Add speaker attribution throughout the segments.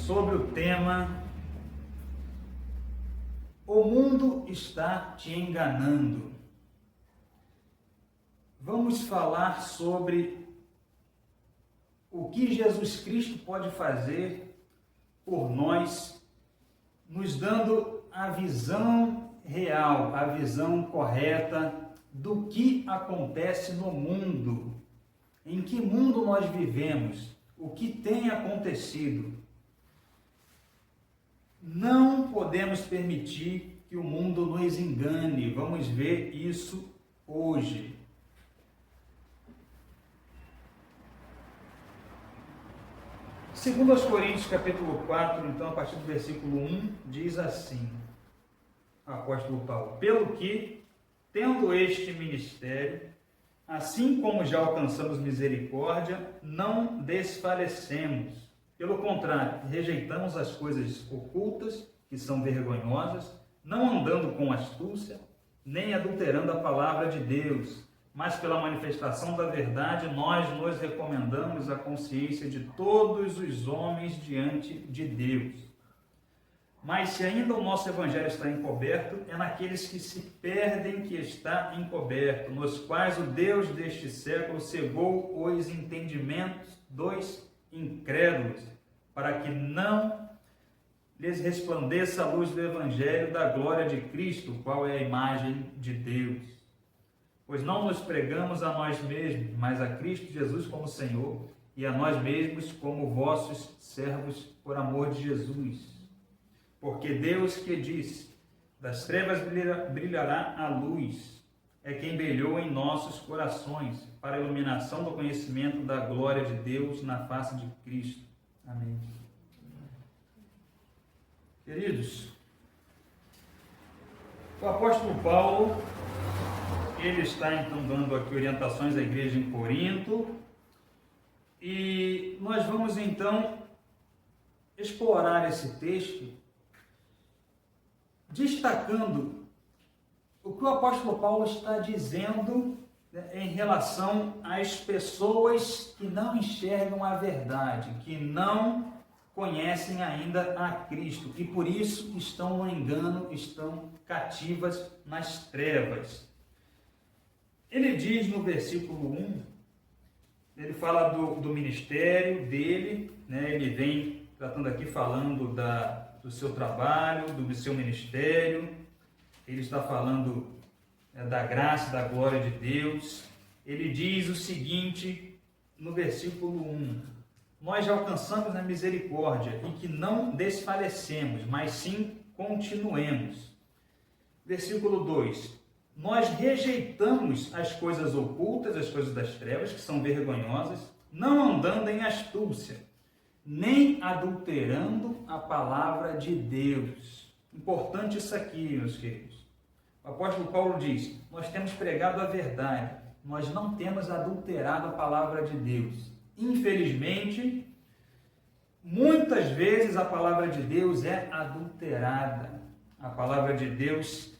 Speaker 1: sobre o tema O mundo está te enganando. Vamos falar sobre o que Jesus Cristo pode fazer por nós, nos dando a visão real, a visão correta do que acontece no mundo, em que mundo nós vivemos, o que tem acontecido. Não podemos permitir que o mundo nos engane. Vamos ver isso hoje. Segundo aos Coríntios, capítulo 4, então, a partir do versículo 1, diz assim, o apóstolo Paulo: pelo que, tendo este ministério, assim como já alcançamos misericórdia, não desfalecemos. Pelo contrário, rejeitamos as coisas ocultas, que são vergonhosas, não andando com astúcia, nem adulterando a palavra de Deus, mas pela manifestação da verdade, nós nos recomendamos a consciência de todos os homens diante de Deus. Mas se ainda o nosso evangelho está encoberto, é naqueles que se perdem que está encoberto, nos quais o Deus deste século cegou os entendimentos dos incrédulos, para que não lhes resplandeça a luz do evangelho da glória de Cristo, qual é a imagem de Deus. Pois não nos pregamos a nós mesmos, mas a Cristo Jesus como Senhor, e a nós mesmos como vossos servos por amor de Jesus. Porque Deus que disse, das trevas brilhará a luz, é quem brilhou em nossos corações, para a iluminação do conhecimento da glória de Deus na face de Cristo. Amém. Queridos, o apóstolo Paulo, ele está então dando aqui orientações à igreja em Corinto, e nós vamos então explorar esse texto, destacando o que o apóstolo Paulo está dizendo, né, em relação às pessoas que não enxergam a verdade, que não conhecem ainda a Cristo e por isso estão no engano, estão cativas nas trevas. Ele diz no versículo 1, ele fala do ministério dele, né, ele vem tratando aqui, falando do seu trabalho, do seu ministério, ele está falando da graça, da glória de Deus. Ele diz o seguinte no versículo 1, nós já alcançamos a misericórdia e que não desfalecemos, mas sim continuemos. Versículo 2, nós rejeitamos as coisas ocultas, as coisas das trevas, que são vergonhosas, não andando em astúcia, nem adulterando a palavra de Deus. Importante isso aqui, meus queridos. O apóstolo Paulo diz, nós temos pregado a verdade, nós não temos adulterado a palavra de Deus. Infelizmente, muitas vezes a palavra de Deus é adulterada. A palavra de Deus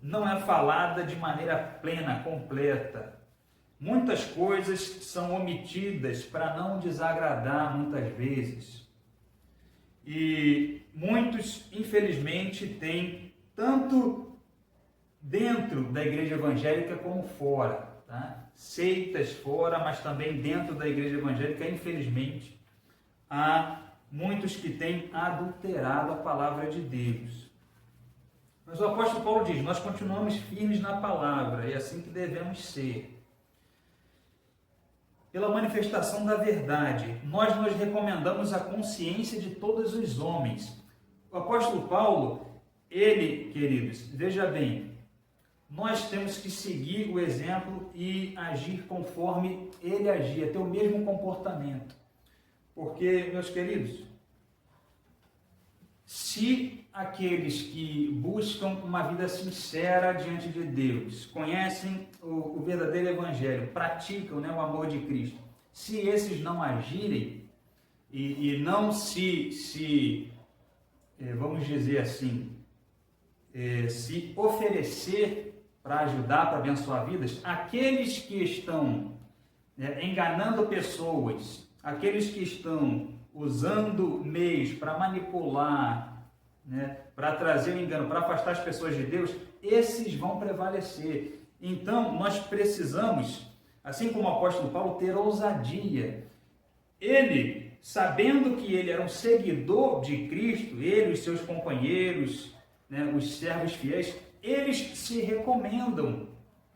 Speaker 1: não é falada de maneira plena, completa. Muitas coisas são omitidas para não desagradar muitas vezes. E muitos, infelizmente, têm tanto dentro da igreja evangélica como fora, tá? Seitas fora, mas também dentro da igreja evangélica, infelizmente, há muitos que têm adulterado a palavra de Deus. Mas o apóstolo Paulo diz, nós continuamos firmes na palavra, e é assim que devemos ser. Pela manifestação da verdade, nós nos recomendamos a consciência de todos os homens. O apóstolo Paulo, ele, queridos, veja bem, nós temos que seguir o exemplo e agir conforme ele agia, ter o mesmo comportamento. Porque, meus queridos, se aqueles que buscam uma vida sincera diante de Deus, conhecem o verdadeiro evangelho, praticam, né, o amor de Cristo, se esses não agirem e não vamos dizer assim, se oferecer para ajudar, para abençoar vidas, aqueles que estão enganando pessoas, aqueles que estão usando meios para manipular, né, para trazer o engano, para afastar as pessoas de Deus, esses vão prevalecer. Então, nós precisamos, assim como o apóstolo Paulo, ter ousadia. Ele, sabendo que ele era um seguidor de Cristo, ele e os seus companheiros, né, os servos fiéis, eles se recomendam.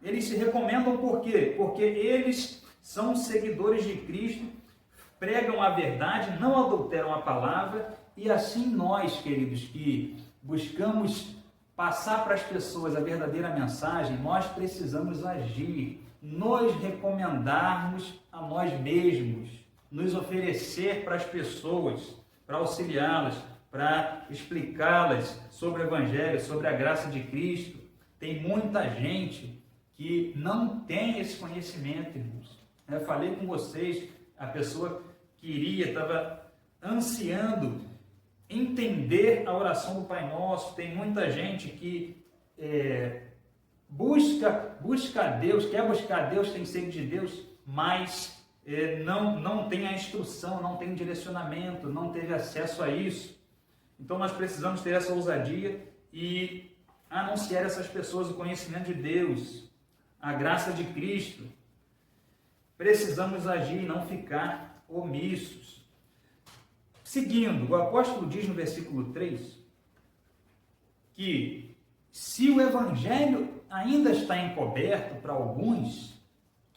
Speaker 1: Eles se recomendam por quê? Porque eles são seguidores de Cristo, pregam a verdade, não adulteram a palavra, e assim nós, queridos, que buscamos passar para as pessoas a verdadeira mensagem, nós precisamos agir, nos recomendarmos a nós mesmos, nos oferecer para as pessoas, para auxiliá-las, para explicá-las sobre o Evangelho, sobre a graça de Cristo. Tem muita gente que não tem esse conhecimento, irmãos. Eu falei com vocês, a pessoa queria, estava ansiando entender a oração do Pai Nosso. Tem muita gente que busca Deus, quer buscar Deus, tem sede de Deus, mas não tem a instrução, não tem direcionamento, não teve acesso a isso. Então nós precisamos ter essa ousadia e anunciar a essas pessoas o conhecimento de Deus, a graça de Cristo. Precisamos agir e não ficar omissos. Seguindo, o apóstolo diz no versículo 3 que se o evangelho ainda está encoberto para alguns,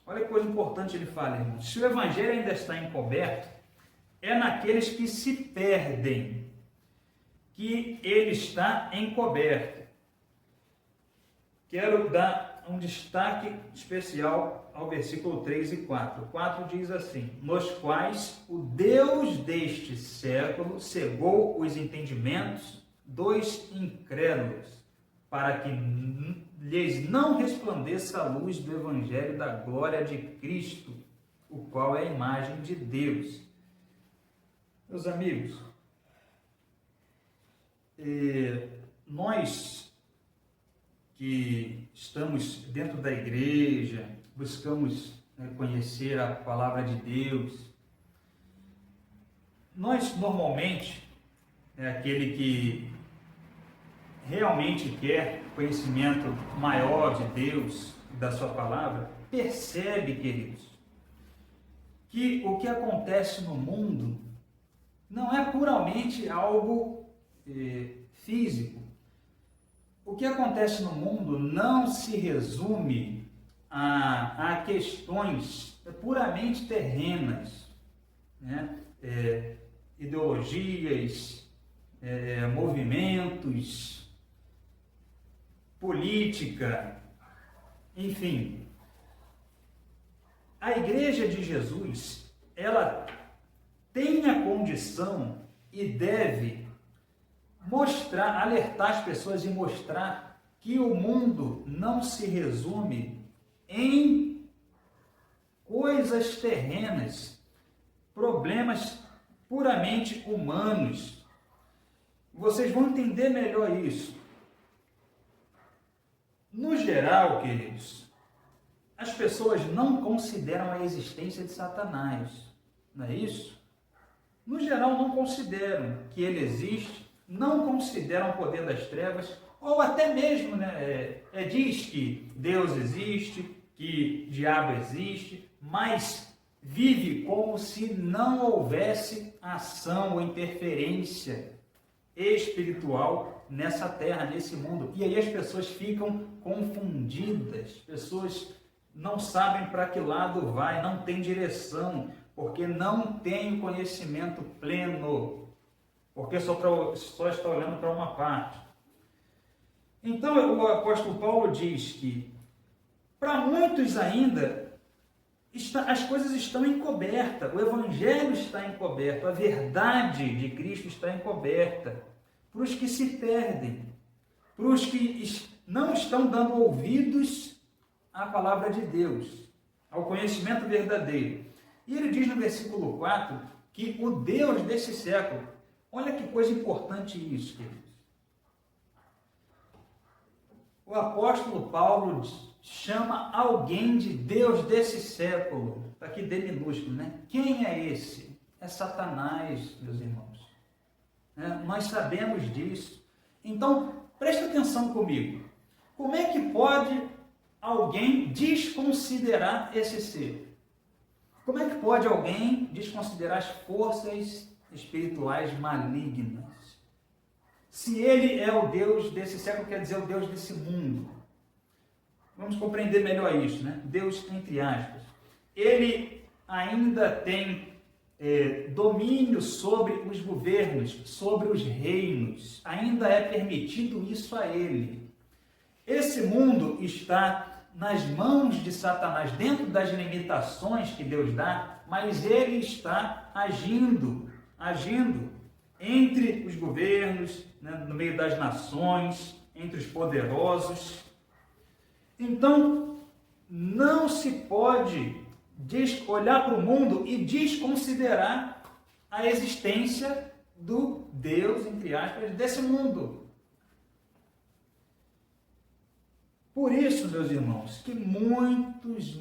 Speaker 1: olha que coisa importante ele fala, irmão. Se o evangelho ainda está encoberto, é naqueles que se perdem que ele está encoberto. Quero dar um destaque especial ao versículo 3 e 4. O 4 diz assim: nos quais o Deus deste século cegou os entendimentos dos incrédulos, para que lhes não resplandeça a luz do evangelho da glória de Cristo, o qual é a imagem de Deus. Meus amigos, nós que estamos dentro da igreja, buscamos conhecer a palavra de Deus, nós normalmente, aquele que realmente quer conhecimento maior de Deus e da sua palavra, percebe, queridos, que o que acontece no mundo não é puramente algo físico. O que acontece no mundo não se resume a questões puramente terrenas, né? Ideologias, movimentos, política, enfim. A Igreja de Jesus, ela tem a condição e deve mostrar, alertar as pessoas e mostrar que o mundo não se resume em coisas terrenas, problemas puramente humanos. Vocês vão entender melhor isso. No geral, queridos, as pessoas não consideram a existência de Satanás, não é isso? No geral, não consideram que ele existe, não consideram o poder das trevas, ou até mesmo diz que Deus existe, que diabo existe, mas vive como se não houvesse ação ou interferência espiritual nessa terra, nesse mundo. E aí as pessoas ficam confundidas, pessoas não sabem para que lado vai, não tem direção, porque não tem o conhecimento pleno, porque só está olhando para uma parte. Então o apóstolo Paulo diz que para muitos ainda as coisas estão encobertas, o evangelho está encoberto, a verdade de Cristo está encoberta, para os que se perdem, para os que não estão dando ouvidos à palavra de Deus, ao conhecimento verdadeiro. E ele diz no versículo 4 que o Deus desse século, olha que coisa importante isso, queridos. O apóstolo Paulo chama alguém de Deus desse século, aqui D minúsculo, né? Quem é esse? é Satanás, meus irmãos. Nós sabemos disso. Então, preste atenção comigo. Como é que pode alguém desconsiderar esse ser? Como é que pode alguém desconsiderar as forças espirituais malignas? Se ele é o Deus desse século, quer dizer o Deus desse mundo. Vamos compreender melhor isso, né? Deus entre aspas. Ele ainda tem domínio sobre os governos, sobre os reinos. Ainda é permitido isso a ele. Esse mundo está nas mãos de Satanás, dentro das limitações que Deus dá, mas ele está agindo entre os governos, né, no meio das nações, entre os poderosos. Então, não se pode olhar para o mundo e desconsiderar a existência do Deus, entre aspas, desse mundo. Por isso, meus irmãos, que muitos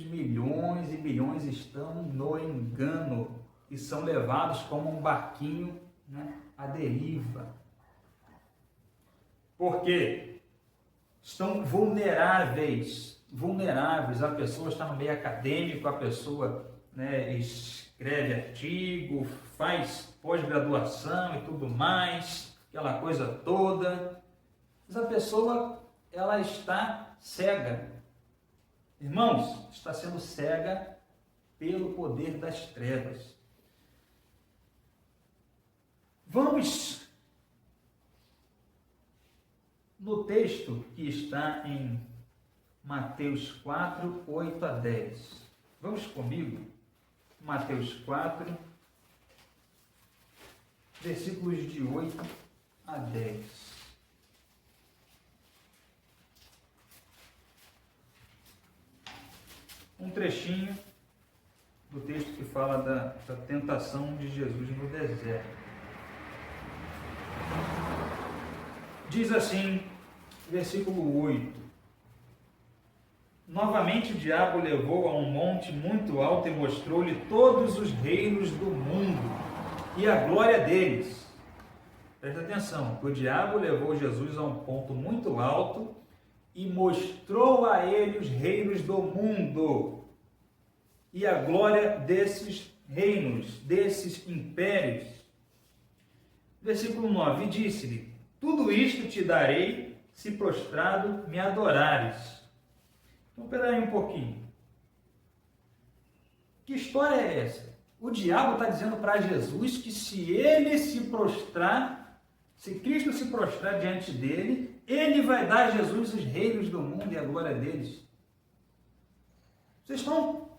Speaker 1: milhões e milhões estão no engano e são levados como um barquinho, né, à deriva. Porque estão vulneráveis, a pessoa está no meio acadêmico, a pessoa, né, escreve artigo, faz pós-graduação e tudo mais, aquela coisa toda, mas a pessoa, ela está cega. Irmãos, está sendo cega pelo poder das trevas. Vamos no texto que está em Mateus 4, 8 a 10. Vamos comigo? Mateus 4, versículos de 8 a 10. Um trechinho do texto que fala da tentação de Jesus no deserto. Diz assim, versículo 8: Novamente o diabo levou a um monte muito alto e mostrou-lhe todos os reinos do mundo e a glória deles. Presta atenção, o diabo levou Jesus a um ponto muito alto e mostrou a ele os reinos do mundo e a glória desses reinos, desses impérios. Versículo 9, e disse-lhe: Tudo isto te darei, se prostrado me adorares. Então, espera aí um pouquinho. Que história é essa? O diabo está dizendo para Jesus que se ele se prostrar, se Cristo se prostrar diante dele, ele vai dar a Jesus os reinos do mundo e a glória deles. Vocês estão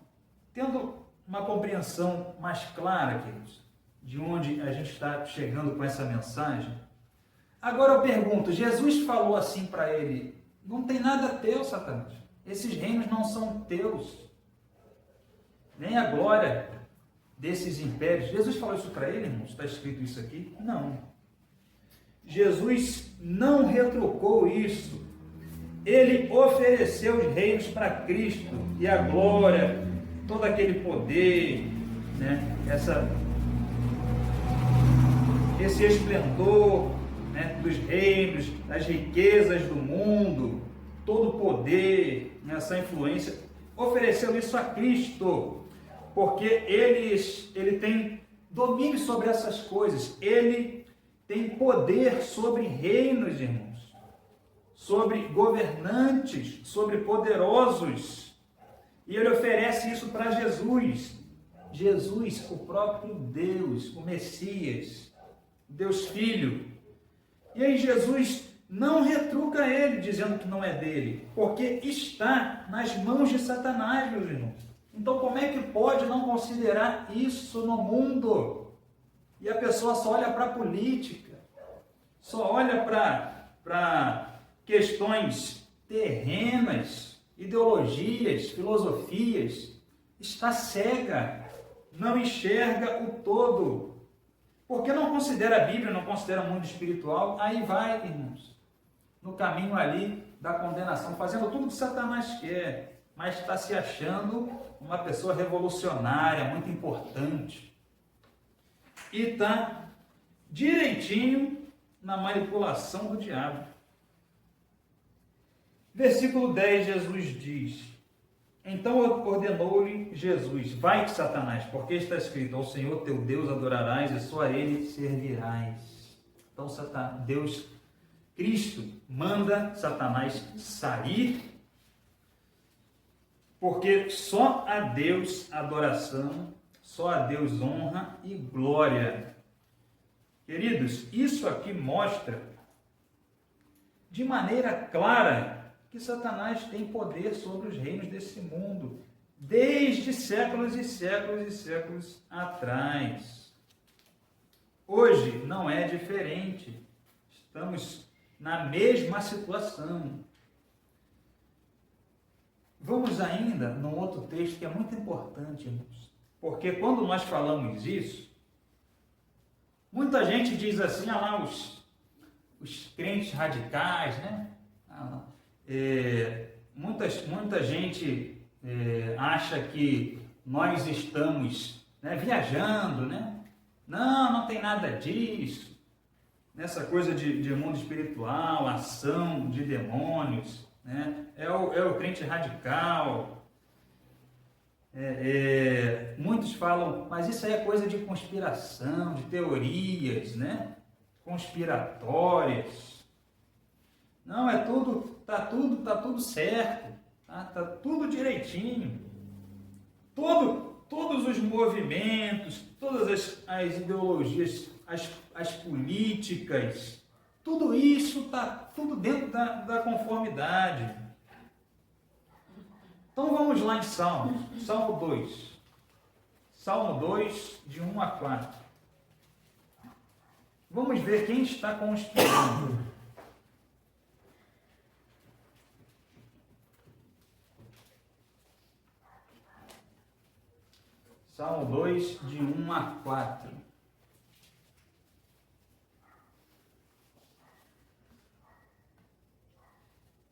Speaker 1: tendo uma compreensão mais clara, queridos, de onde a gente está chegando com essa mensagem? Agora eu pergunto, Jesus falou assim para ele: não tem nada teu, Satanás. Esses reinos não são teus. Nem a glória desses impérios. Jesus falou isso para ele, irmãos? Está escrito isso aqui? Não. Jesus não retrucou isso. Ele ofereceu os reinos para Cristo e a glória, todo aquele poder, né? Esse esplendor, né, dos reinos, das riquezas do mundo, todo o poder, né, essa influência, ofereceu isso a Cristo, porque ele tem domínio sobre essas coisas, ele tem poder sobre reinos, irmãos, sobre governantes, sobre poderosos, e ele oferece isso para Jesus. Jesus, o próprio Deus, o Messias, Deus Filho. E aí Jesus não retruca ele, dizendo que não é dele, porque está nas mãos de Satanás, meus irmãos. Então como é que pode não considerar isso no mundo? E a pessoa só olha para a política, só olha para questões terrenas, ideologias, filosofias, está cega, não enxerga o todo. Porque não considera a Bíblia, não considera o mundo espiritual, aí vai, irmãos, no caminho ali da condenação, fazendo tudo que Satanás quer, mas está se achando uma pessoa revolucionária, muito importante. e está direitinho na manipulação do diabo. Versículo 10, Jesus diz: então ordenou-lhe Jesus: vai-te, Satanás, porque está escrito: ao Senhor teu Deus adorarás e só a Ele servirás. Então Deus, Cristo, manda Satanás sair, porque só a Deus adoração, só a Deus honra e glória. Queridos, isso aqui mostra de maneira clara que Satanás tem poder sobre os reinos desse mundo, desde séculos e séculos e séculos atrás. Hoje não é diferente, estamos na mesma situação. Vamos ainda num outro texto que é muito importante, irmãos, porque quando nós falamos isso, muita gente diz assim: ah lá, os crentes radicais, né? Muita gente acha que nós estamos, né, viajando, né? Não tem nada disso. Nessa coisa de mundo espiritual, ação de demônios, né? É o crente radical. Muitos falam, mas isso aí é coisa de conspiração, de teorias, né? Conspiratórias. Não, tá tudo certo, tá tudo direitinho. Todos os movimentos, todas as ideologias, as políticas, tudo isso está tudo dentro da conformidade. Então vamos lá em Salmo 2. Salmo 2, de 1 a 4. Vamos ver quem está conspirando. Salmo 2, de 1 a 4.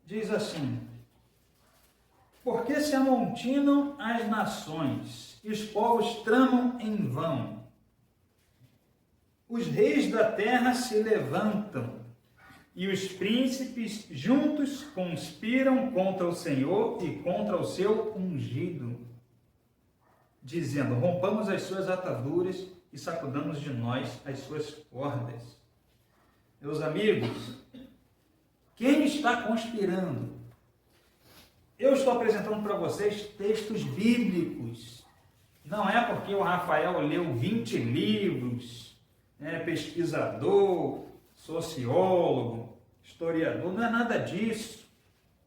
Speaker 1: Diz assim: por que se amontinam as nações, e os povos tramam em vão? Os reis da terra se levantam, e os príncipes juntos conspiram contra o Senhor e contra o seu ungido, dizendo: rompamos as suas ataduras e sacudamos de nós as suas cordas. Meus amigos, quem está conspirando? Eu estou apresentando para vocês textos bíblicos. Não é porque o Rafael leu 20 livros, pesquisador, sociólogo, historiador, não é nada disso.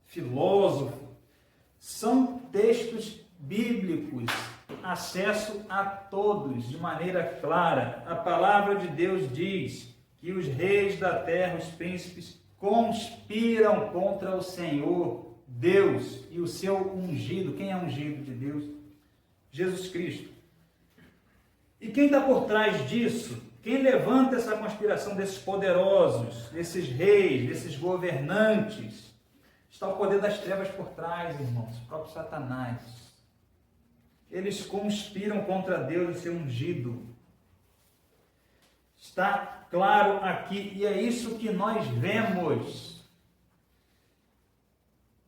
Speaker 1: Filósofo. São textos bíblicos, acesso a todos de maneira clara. A palavra de Deus diz que os reis da terra, os príncipes, conspiram contra o Senhor, Deus, e o seu ungido. Quem é ungido de Deus? Jesus Cristo. E quem está por trás disso? Quem levanta essa conspiração desses poderosos, desses reis, desses governantes? Está o poder das trevas por trás, irmãos, o próprio Satanás. Eles conspiram contra Deus e seu ungido. Está claro aqui, e é isso que nós vemos.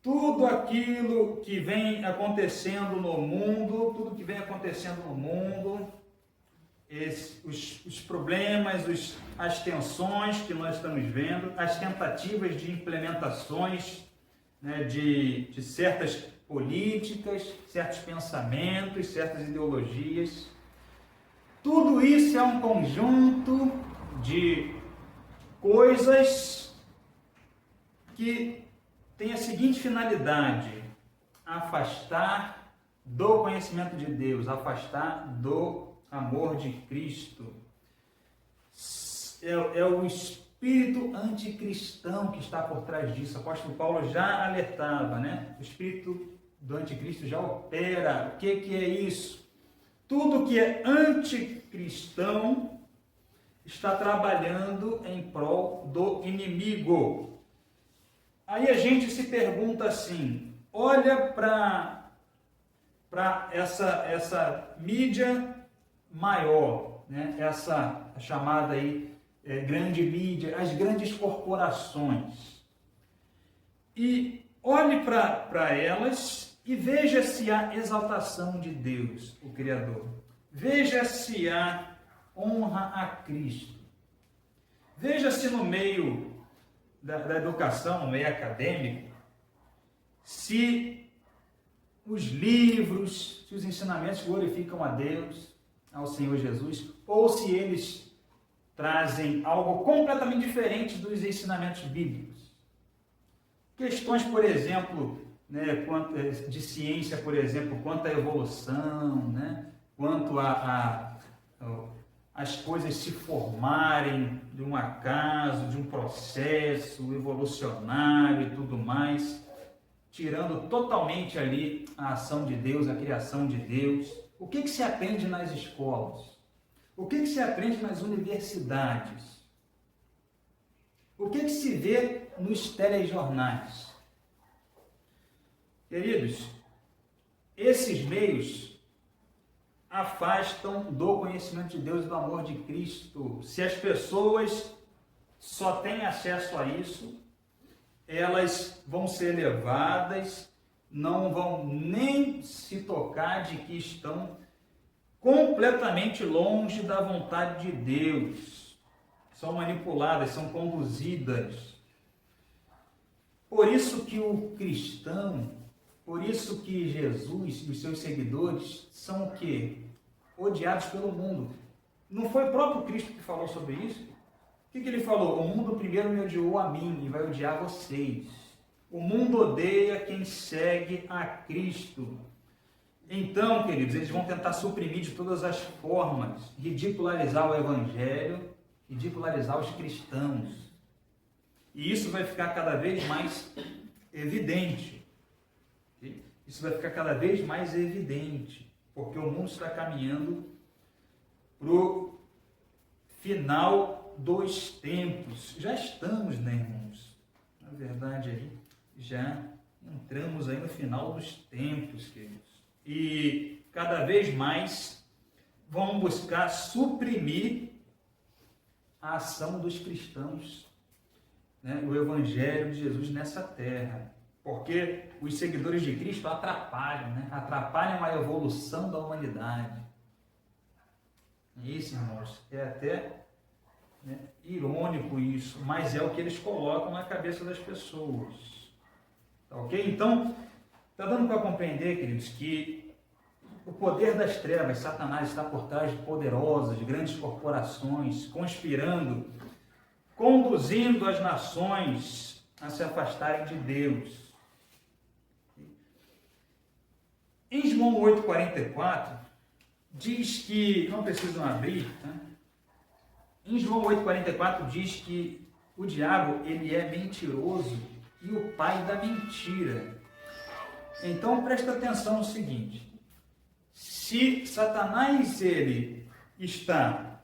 Speaker 1: Tudo aquilo que vem acontecendo no mundo, os problemas, as tensões que nós estamos vendo, as tentativas de implementações, né, de certas políticas, certos pensamentos, certas ideologias. Tudo isso é um conjunto de coisas que tem a seguinte finalidade: afastar do conhecimento de Deus, afastar do amor de Cristo. É o espírito anticristão que está por trás disso. O apóstolo Paulo já alertava, né? O espírito do anticristo já opera. O que é isso? Tudo que é anticristão está trabalhando em prol do inimigo. Aí a gente se pergunta assim: olha para essa mídia maior, né? Essa chamada aí grande mídia, as grandes corporações. E olhe para elas e veja se há exaltação de Deus, o Criador. Veja se há honra a Cristo. Veja se no meio da educação, no meio acadêmico, se os livros, se os ensinamentos glorificam a Deus, ao Senhor Jesus, ou se eles trazem algo completamente diferente dos ensinamentos bíblicos. Questões, por exemplo, né, de ciência, por exemplo, quanto à evolução, né, quanto as coisas se formarem de um acaso, de um processo evolucionário e tudo mais, tirando totalmente ali a ação de Deus, a criação de Deus. O que se aprende nas escolas? O que se aprende nas universidades? O que se vê nos telejornais? Queridos, esses meios afastam do conhecimento de Deus e do amor de Cristo. Se as pessoas só têm acesso a isso, elas vão ser levadas, não vão nem se tocar de que estão completamente longe da vontade de Deus. São manipuladas, são conduzidas. Por isso que o cristão, por isso que Jesus e os seus seguidores são o quê? Odiados pelo mundo. Não foi o próprio Cristo que falou sobre isso? O que ele falou? O mundo primeiro me odiou a mim e vai odiar vocês. O mundo odeia quem segue a Cristo. Então, queridos, eles vão tentar suprimir de todas as formas, ridicularizar o Evangelho, ridicularizar os cristãos. E isso vai ficar cada vez mais evidente. Isso vai ficar cada vez mais evidente, porque o mundo está caminhando para o final dos tempos. Já estamos, né, irmãos? Na verdade, aí, já entramos aí no final dos tempos, queridos. E cada vez mais vão buscar suprimir a ação dos cristãos, né, o Evangelho de Jesus nessa terra. Porque os seguidores de Cristo atrapalham, né? Atrapalham a evolução da humanidade. Isso, irmãos, é até, né, irônico isso, mas é o que eles colocam na cabeça das pessoas. Tá ok? Então, está dando para compreender, queridos, que o poder das trevas, Satanás, está por trás de poderosas, de grandes corporações, conspirando, conduzindo as nações a se afastarem de Deus. Em João 8,44, diz que, não precisam abrir, né? Em João 8,44 diz que o diabo, ele é mentiroso e o pai da mentira. Então, presta atenção no seguinte: se Satanás, ele está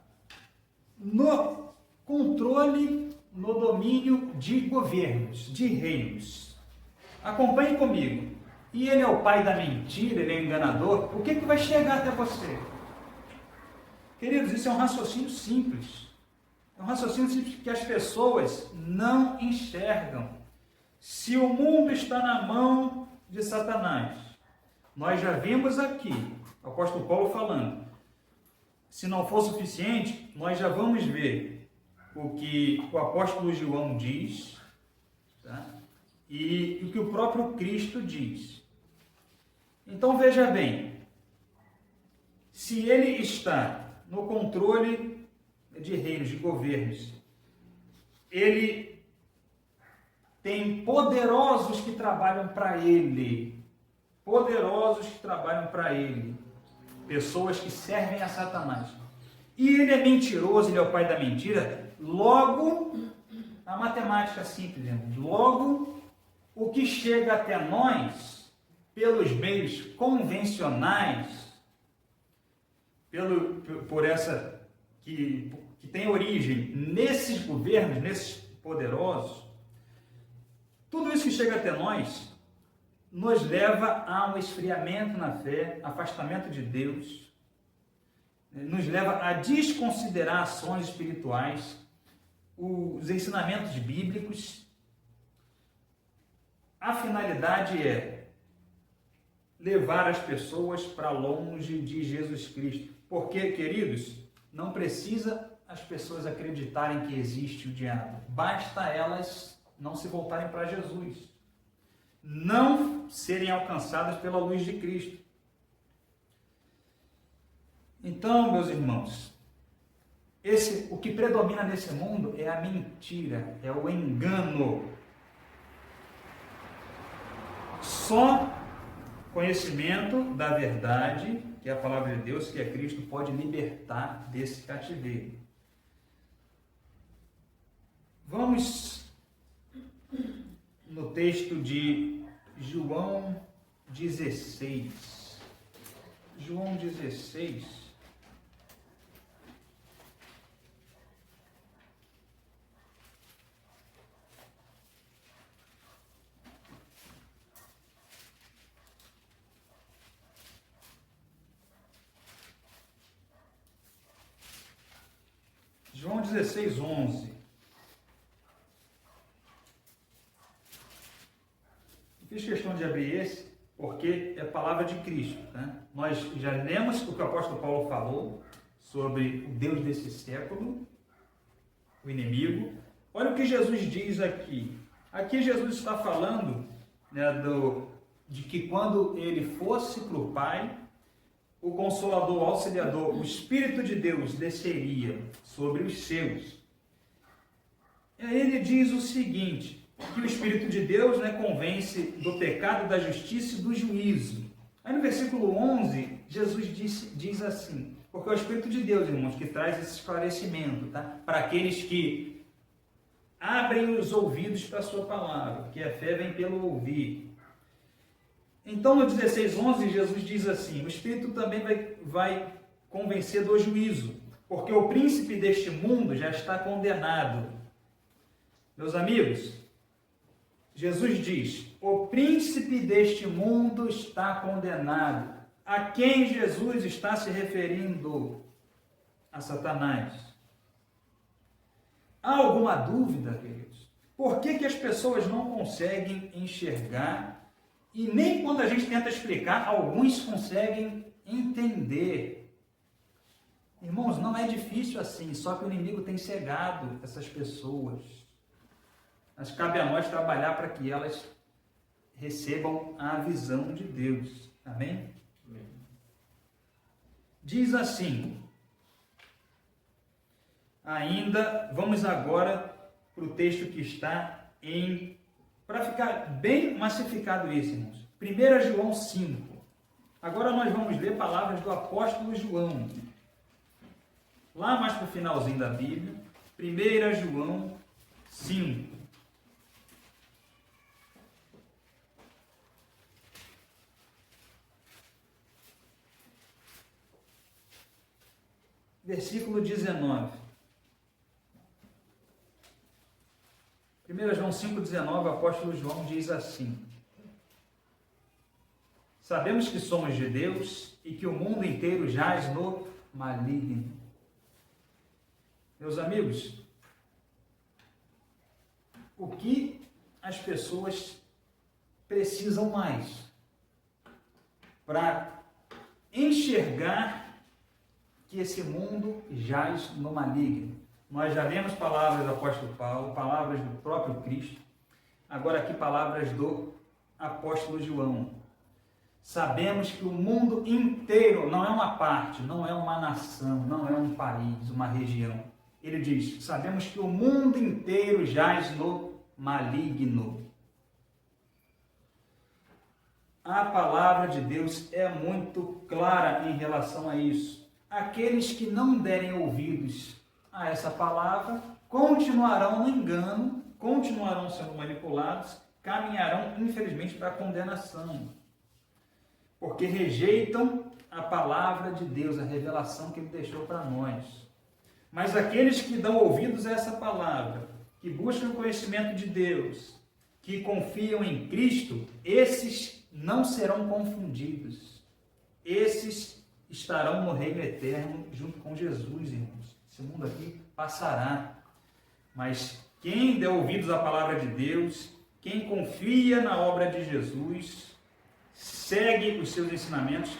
Speaker 1: no controle, no domínio de governos, de reinos, acompanhe comigo, e ele é o pai da mentira, ele é enganador, o que vai chegar até você? Queridos, isso é um raciocínio simples. É um raciocínio simples que as pessoas não enxergam. Se o mundo está na mão de Satanás, nós já vimos aqui, o apóstolo Paulo falando, se não for suficiente, nós já vamos ver o que o apóstolo João diz, tá? E o que o próprio Cristo diz. Então veja bem, se ele está no controle de reinos, de governos, ele tem poderosos que trabalham para ele, pessoas que servem a Satanás. E ele é mentiroso, ele é o pai da mentira. Logo, a matemática simples, irmãos, logo o que chega até nós pelos meios convencionais, por essa que tem origem nesses governos, nesses poderosos, tudo isso que chega até nós nos leva a um esfriamento na fé, afastamento de Deus, nos leva a desconsiderar ações espirituais, os ensinamentos bíblicos. A finalidade é levar as pessoas para longe de Jesus Cristo. Porque, queridos, não precisa as pessoas acreditarem que existe o diabo. Basta elas não se voltarem para Jesus. Não serem alcançadas pela luz de Cristo. Então, meus irmãos, o que predomina nesse mundo é a mentira, é o engano. Só conhecimento da verdade, que é a palavra de Deus, que é Cristo, pode libertar desse cativeiro. Vamos no texto de João 16. João 16. João 16, 11. Fiz questão de abrir esse, porque é a palavra de Cristo. Né? Nós já lemos o que o apóstolo Paulo falou sobre o Deus desse século, o inimigo. Olha o que Jesus diz aqui. Aqui Jesus está falando, né, de que quando ele fosse para o Pai, o Consolador, o Auxiliador, o Espírito de Deus desceria sobre os seus. E aí ele diz o seguinte, que o Espírito de Deus, né, convence do pecado, da justiça e do juízo. Aí no versículo 11, Jesus diz assim, porque é o Espírito de Deus, irmãos, que traz esse esclarecimento, tá? Para aqueles que abrem os ouvidos para a sua palavra, que a fé vem pelo ouvir. Então, no 16:11, Jesus diz assim, o Espírito também vai convencer do juízo, porque o príncipe deste mundo já está condenado. Meus amigos, Jesus diz, o príncipe deste mundo está condenado. A quem Jesus está se referindo? A Satanás. Há alguma dúvida, queridos? Por que as pessoas não conseguem enxergar? E nem quando a gente tenta explicar, alguns conseguem entender. Irmãos, não é difícil assim, só que o inimigo tem cegado essas pessoas. Mas cabe a nós trabalhar para que elas recebam a visão de Deus. Amém? Amém. Diz assim, ainda, vamos agora para o texto que está em... Para ficar bem massificado isso, irmãos. 1 João 5. Agora nós vamos ler palavras do apóstolo João. Lá mais para o finalzinho da Bíblia. 1 João 5. Versículo 19. 1 João 5,19, o apóstolo João diz assim, sabemos que somos de Deus e que o mundo inteiro jaz no maligno. Meus amigos, o que as pessoas precisam mais para enxergar que esse mundo jaz no maligno? Nós já lemos palavras do apóstolo Paulo, palavras do próprio Cristo, agora aqui palavras do apóstolo João. Sabemos que o mundo inteiro não é uma parte, não é uma nação, não é um país, uma região. Ele diz, sabemos que o mundo inteiro jaz no maligno. A palavra de Deus é muito clara em relação a isso. Aqueles que não derem ouvidos a essa palavra, continuarão no engano, continuarão sendo manipulados, caminharão, infelizmente, para a condenação. Porque rejeitam a palavra de Deus, a revelação que Ele deixou para nós. Mas aqueles que dão ouvidos a essa palavra, que buscam o conhecimento de Deus, que confiam em Cristo, esses não serão confundidos. Esses estarão no reino eterno junto com Jesus, irmãos. Esse mundo aqui passará, mas quem der ouvidos à palavra de Deus, quem confia na obra de Jesus, segue os seus ensinamentos,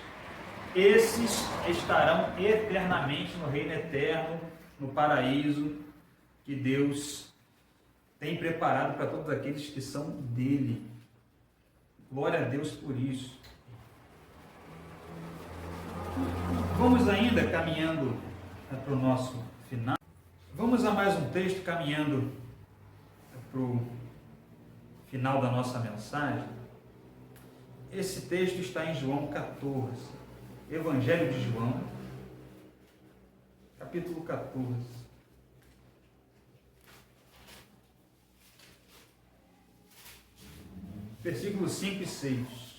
Speaker 1: esses estarão eternamente no reino eterno, no paraíso que Deus tem preparado para todos aqueles que são dele. Glória a Deus por isso. Vamos ainda caminhando para o nosso final. Vamos a mais um texto, caminhando para o final da nossa mensagem. Esse texto está em João 14, Evangelho de João, capítulo 14. Versículos 5 e 6.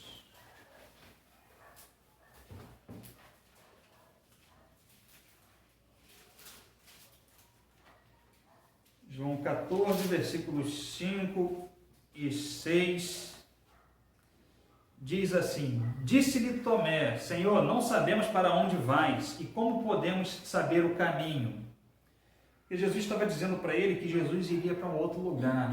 Speaker 1: João 14, versículos 5 e 6, diz assim: Disse-lhe Tomé: Senhor, não sabemos para onde vais, e como podemos saber o caminho? Porque Jesus estava dizendo para ele que Jesus iria para um outro lugar,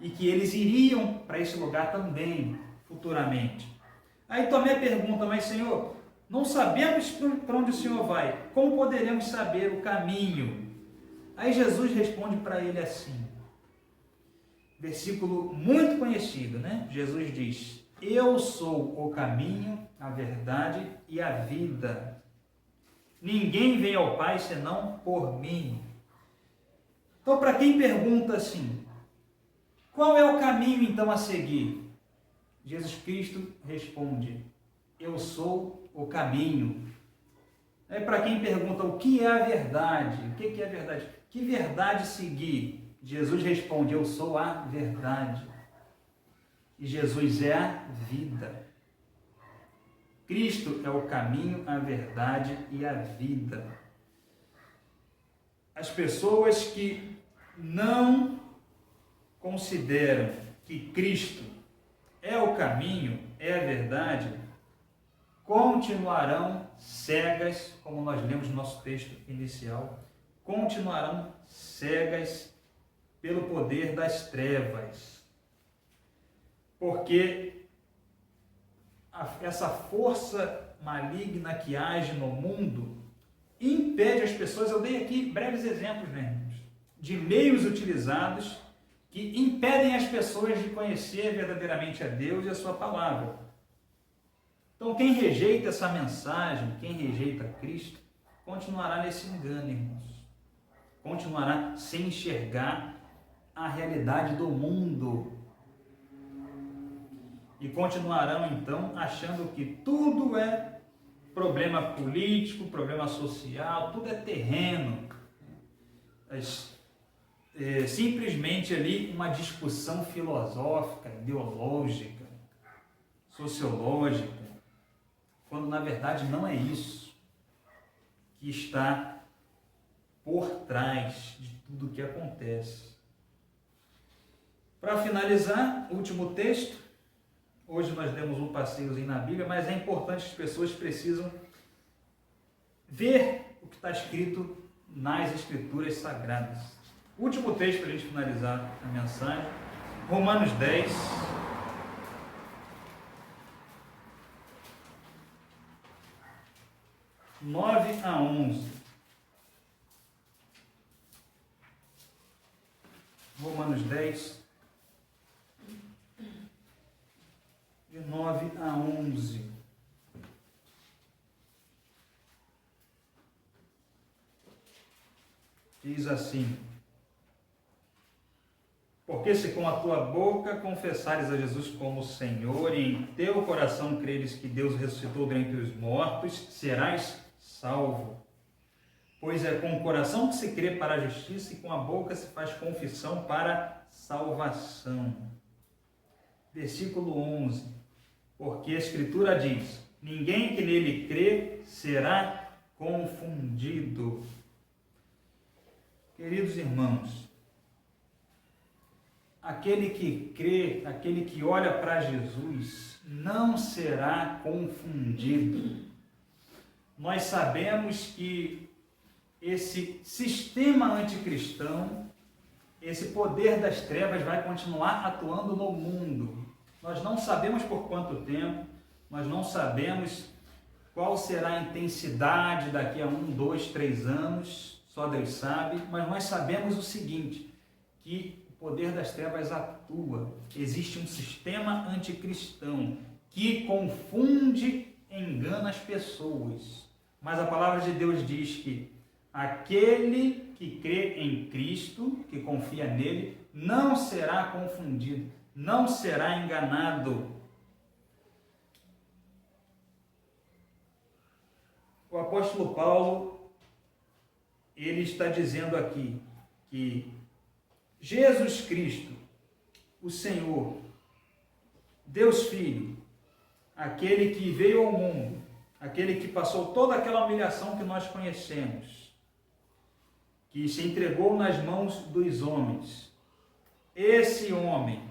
Speaker 1: e que eles iriam para esse lugar também, futuramente. Aí Tomé pergunta: mas Senhor, não sabemos para onde o Senhor vai, como poderemos saber o caminho? Aí Jesus responde para ele assim, versículo muito conhecido, né? Jesus diz: Eu sou o caminho, a verdade e a vida. Ninguém vem ao Pai senão por mim. Então, para quem pergunta assim, qual é o caminho então a seguir? Jesus Cristo responde: Eu sou o caminho. É para quem pergunta o que é a verdade? O que é a verdade? Que verdade seguir? Jesus responde: Eu sou a verdade. E Jesus é a vida. Cristo é o caminho, a verdade e a vida. As pessoas que não consideram que Cristo é o caminho, é a verdade, continuarão cegas, como nós lemos no nosso texto inicial, continuarão cegas pelo poder das trevas. Porque essa força maligna que age no mundo impede as pessoas, eu dei aqui breves exemplos, né, irmãos, de meios utilizados que impedem as pessoas de conhecer verdadeiramente a Deus e a sua palavra. Então, quem rejeita essa mensagem, quem rejeita Cristo, continuará nesse engano, irmãos. Continuará sem enxergar a realidade do mundo. E continuarão, então, achando que tudo é problema político, problema social, tudo é terreno. Simplesmente ali uma discussão filosófica, ideológica, sociológica, quando na verdade não é isso que está por trás de tudo o que acontece. Para finalizar, último texto. Hoje nós demos um passeiozinho na Bíblia, mas é importante, as pessoas precisam ver o que está escrito nas Escrituras Sagradas. Último texto para a gente finalizar a mensagem, Romanos 10. (9 a 11). Romanos 10, de 9 a 11. Diz assim: Porque se com a tua boca confessares a Jesus como Senhor e em teu coração creres que Deus ressuscitou dentre os mortos, serás salvo. Pois é com o coração que se crê para a justiça e com a boca se faz confissão para a salvação. Versículo 11. Porque a Escritura diz: ninguém que nele crê será confundido. Queridos irmãos, aquele que crê, aquele que olha para Jesus, não será confundido. nós sabemos que esse sistema anticristão, esse poder das trevas vai continuar atuando no mundo. Nós não sabemos por quanto tempo, nós não sabemos qual será a intensidade daqui a 1, 2, 3 anos, só Deus sabe, mas nós sabemos o seguinte, que o poder das trevas atua. Existe um sistema anticristão que confunde e engana as pessoas. Mas a palavra de Deus diz que aquele que crê em Cristo, que confia nele, não será confundido, não será enganado. O apóstolo Paulo, ele está dizendo aqui que Jesus Cristo, o Senhor, Deus Filho, aquele que veio ao mundo, aquele que passou toda aquela humilhação que nós conhecemos, que se entregou nas mãos dos homens, esse homem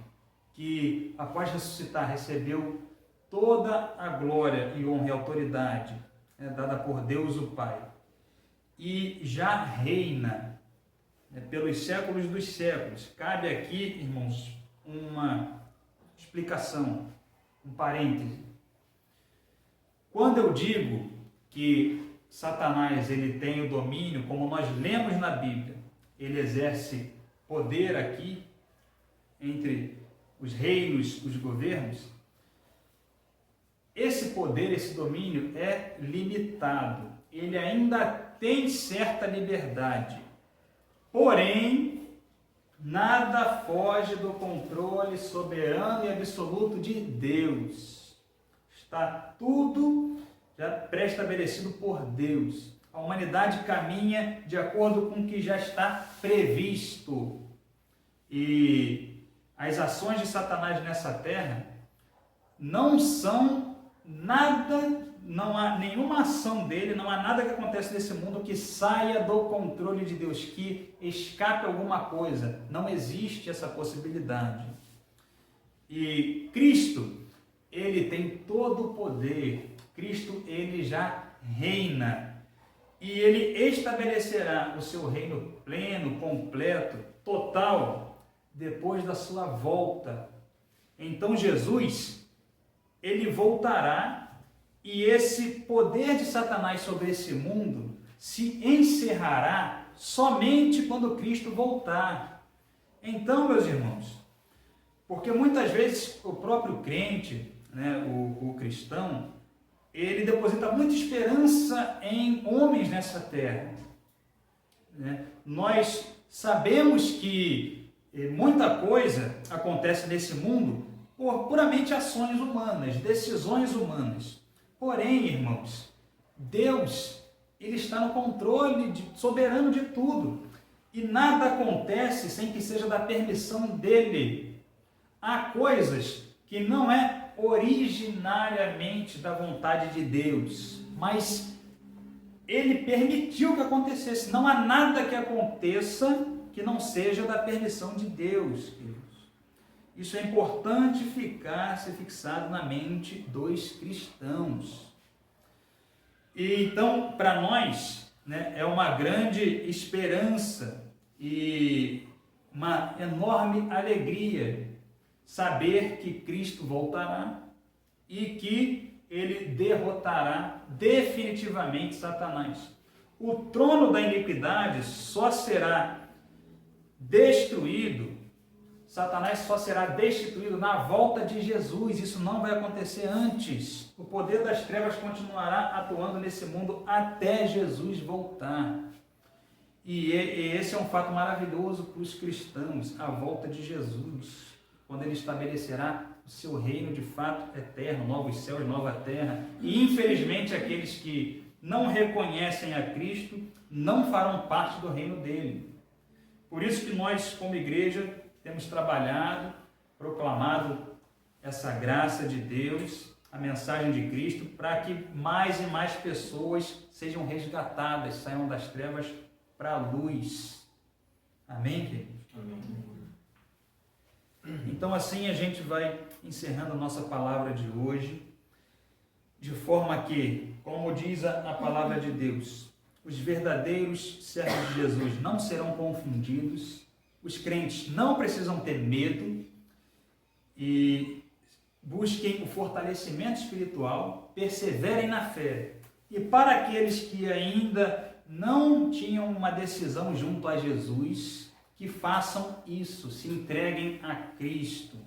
Speaker 1: que após ressuscitar recebeu toda a glória e honra e autoridade dada por Deus o Pai, e já reina pelos séculos dos séculos. Cabe aqui, irmãos, uma explicação, um parêntese. Quando eu digo que Satanás ele tem o domínio, como nós lemos na Bíblia, ele exerce poder aqui entre os reinos, os governos, esse poder, esse domínio é limitado. Ele ainda tem certa liberdade. Porém, nada foge do controle soberano e absoluto de Deus. Está tudo já pré-estabelecido por Deus. A humanidade caminha de acordo com o que já está previsto. E as ações de Satanás nessa terra não são nada, não há nenhuma ação dele, não há nada que acontece nesse mundo que saia do controle de Deus, que escape alguma coisa. Não existe essa possibilidade. E Cristo, ele tem todo o poder. Cristo, ele já reina. E ele estabelecerá o seu reino pleno, completo, total, depois da sua volta. Então Jesus, ele voltará e esse poder de Satanás sobre esse mundo se encerrará somente quando Cristo voltar. Então, meus irmãos, porque muitas vezes o próprio crente, o cristão, ele deposita muita esperança em homens nessa terra. Nós sabemos que muita coisa acontece nesse mundo por puramente ações humanas, decisões humanas. Porém, irmãos, Deus, ele está no controle soberano de tudo. E nada acontece sem que seja da permissão dele. Há coisas que não é originariamente da vontade de Deus, mas ele permitiu que acontecesse. Não há nada que aconteça que não seja da permissão de Deus, queridos. Isso é importante ser fixado na mente dos cristãos. E então, para nós, é uma grande esperança e uma enorme alegria saber que Cristo voltará e que ele derrotará definitivamente Satanás. O trono da iniquidade só será destruído, Satanás só será destituído na volta de Jesus. Isso não vai acontecer antes. O poder das trevas continuará atuando nesse mundo até Jesus voltar. E esse é um fato maravilhoso para os cristãos, a volta de Jesus, quando ele estabelecerá o seu reino de fato eterno, novos céus, nova terra. E infelizmente aqueles que não reconhecem a Cristo não farão parte do reino dele. Por isso que nós, como igreja, temos trabalhado, proclamado essa graça de Deus, a mensagem de Cristo, para que mais e mais pessoas sejam resgatadas, saiam das trevas para a luz. Amém, queridos? Amém. Então assim a gente vai encerrando a nossa palavra de hoje, de forma que, como diz a palavra de Deus, os verdadeiros servos de Jesus não serão confundidos, os crentes não precisam ter medo e busquem o fortalecimento espiritual, perseverem na fé. E para aqueles que ainda não tinham uma decisão junto a Jesus, que façam isso, se entreguem a Cristo.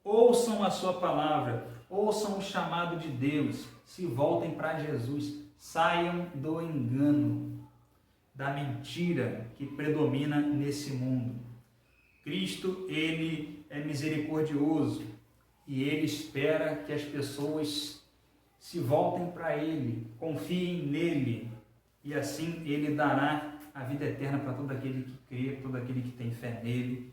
Speaker 1: Ouçam a sua palavra, ouçam o chamado de Deus, se voltem para Jesus, saiam do engano, da mentira que predomina nesse mundo. Cristo, ele é misericordioso e ele espera que as pessoas se voltem para ele, confiem nele e assim ele dará a vida eterna para todo aquele que crê, todo aquele que tem fé nele.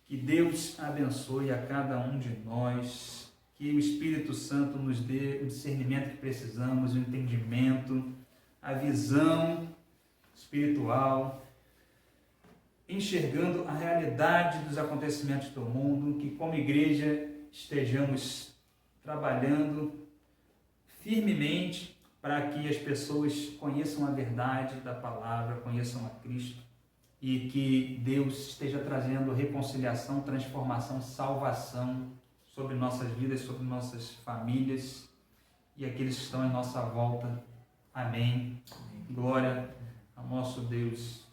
Speaker 1: Que Deus abençoe a cada um de nós, que o Espírito Santo nos dê o discernimento que precisamos, o entendimento, a visão espiritual, enxergando a realidade dos acontecimentos do mundo, que como igreja estejamos trabalhando firmemente para que as pessoas conheçam a verdade da palavra, conheçam a Cristo e que Deus esteja trazendo reconciliação, transformação, salvação sobre nossas vidas, sobre nossas famílias e aqueles que estão em nossa volta. Amém. Glória ao nosso Deus.